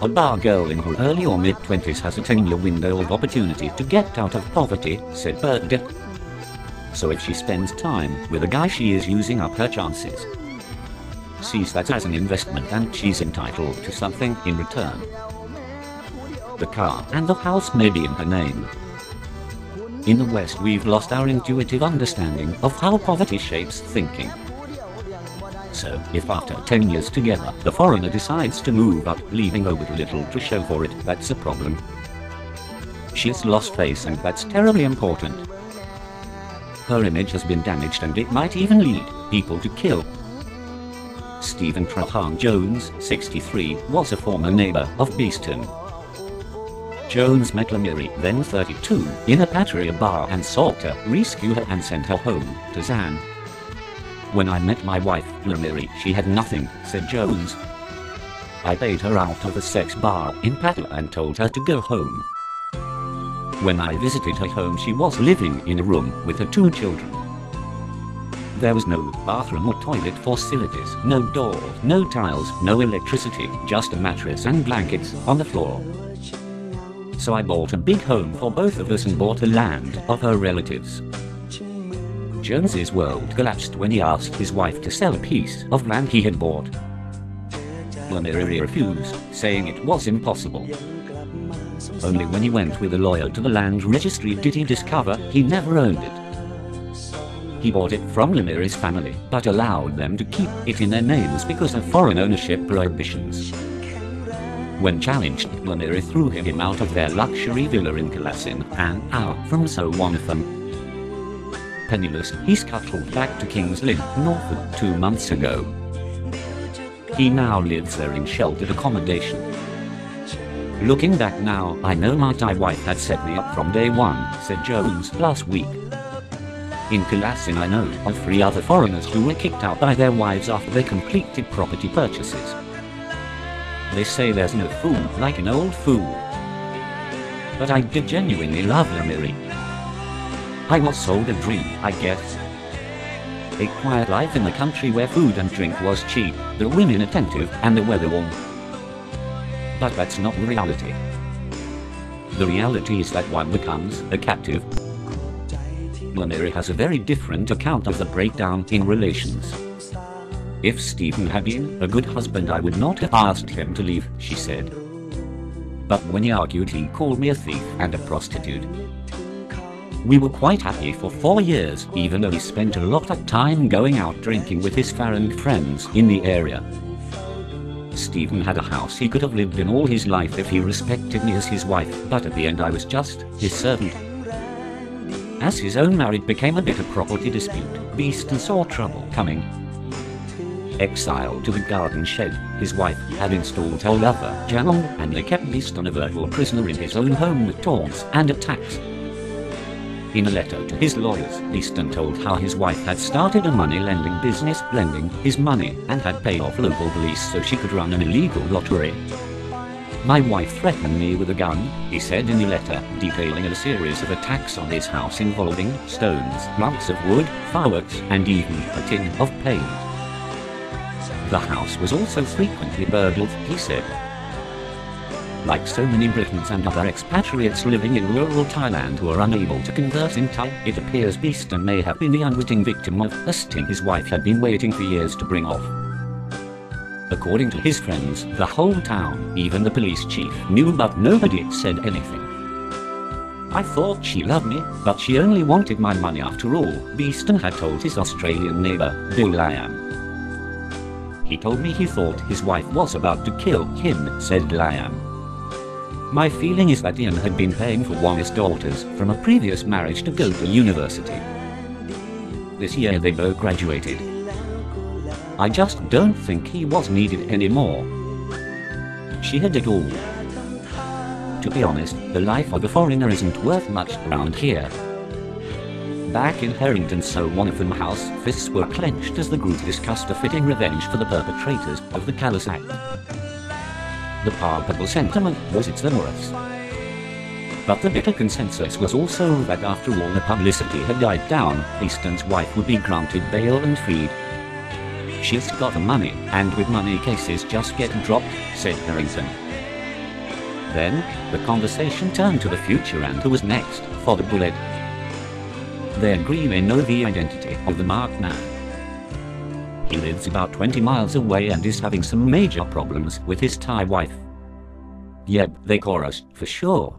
A bar girl in her early or mid-20s has a 10-year window of opportunity to get out of poverty, said Bernadette. So if she spends time with a guy, she is using up her chances. Sees that as an investment and she's entitled to something in return. The car and the house may be in her name. In the West, we've lost our intuitive understanding of how poverty shapes thinking. So, if after 10 years together, the foreigner decides to move up, leaving her with little to show for it, that's a problem. She's lost face, and that's terribly important. Her image has been damaged, and it might even lead people to kill. Stephen Trahan Jones, 63, was a former neighbor of Beeston. Jones met Lamiri, then 32, in a Pattaya bar and sought to rescue her and send her home to Zan. When I met my wife, Lamiri, she had nothing, said Jones. I paid her out of a sex bar in Pattaya and told her to go home. When I visited her home, she was living in a room with her 2 children. There was no bathroom or toilet facilities, no doors, no tiles, no electricity, just a mattress and blankets on the floor. So I bought a big home for both of us and bought the land of her relatives. Jones's world collapsed when he asked his wife to sell a piece of land he had bought. Lamiri refused, saying it was impossible. Only when he went with a lawyer to the land registry did he discover he never owned it. He bought it from Lamiri's family, but allowed them to keep it in their names because of foreign ownership prohibitions. When challenged, Lamiri threw him out of their luxury villa in Kalasin, an hour from Suvarnabhumi. Penniless, he scuttled back to Kings Lynn, Norfolk, 2 months ago. He now lives there in sheltered accommodation. Looking back now, I know my Thai wife had set me up from day one, said Jones last week. In Kalasin, I know of 3 other foreigners who were kicked out by their wives after they completed property purchases. They say there's no fool like an old fool. But I did genuinely love Lamiri. I was sold a dream, I guess. A quiet life in the country where food and drink was cheap, the women attentive, and the weather warm. But that's not reality. The reality is that one becomes a captive. Lamiri has a very different account of the breakdown in relations. If Stephen had been a good husband, I would not have asked him to leave, she said. But when he argued, he called me a thief and a prostitute. We were quite happy for 4 years, even though he spent a lot of time going out drinking with his foreign friends in the area. Stephen had a house he could have lived in all his life if he respected me as his wife, but at the end I was just his servant. As his own marriage became a bitter property dispute, Beeston saw trouble coming. Exiled to the garden shed, his wife had installed her lover, Janong, and they kept Beeston a virtual prisoner in his own home with taunts and attacks. In a letter to his lawyers, Beeston told how his wife had started a money-lending business, lending his money, and had paid off local police so she could run an illegal lottery. My wife threatened me with a gun, he said in the letter, detailing a series of attacks on his house involving stones, lumps of wood, fireworks, and even a tin of paint. The house was also frequently burgled, he said. Like so many Britons and other expatriates living in rural Thailand who are unable to converse in Thai, it appears Beeston may have been the unwitting victim of a sting his wife had been waiting for years to bring off. According to his friends, the whole town, even the police chief, knew, but nobody said anything. I thought she loved me, but she only wanted my money after all, Beeston had told his Australian neighbour, Bill Lam. He told me he thought his wife was about to kill him, said Lam. My feeling is that Ian had been paying for one of his daughters from a previous marriage to go to university. This year they both graduated. I just don't think he was needed anymore. She had it all. To be honest, the life of a foreigner isn't worth much around here. Back in Harrington, so one of them house, fists were clenched as the group discussed a fitting revenge for the perpetrators of the Callous Act. The palpable sentiment was it's the worst. But the bitter consensus was also that after all the publicity had died down, Beeston's wife would be granted bail and freed. She's got the money, and with money cases just get dropped, said Harrington. Then, the conversation turned to the future and who was next for the bullet. They agree they know the identity of the marked man. He lives about 20 miles away and is having some major problems with his Thai wife. Yep, they chorus, for sure.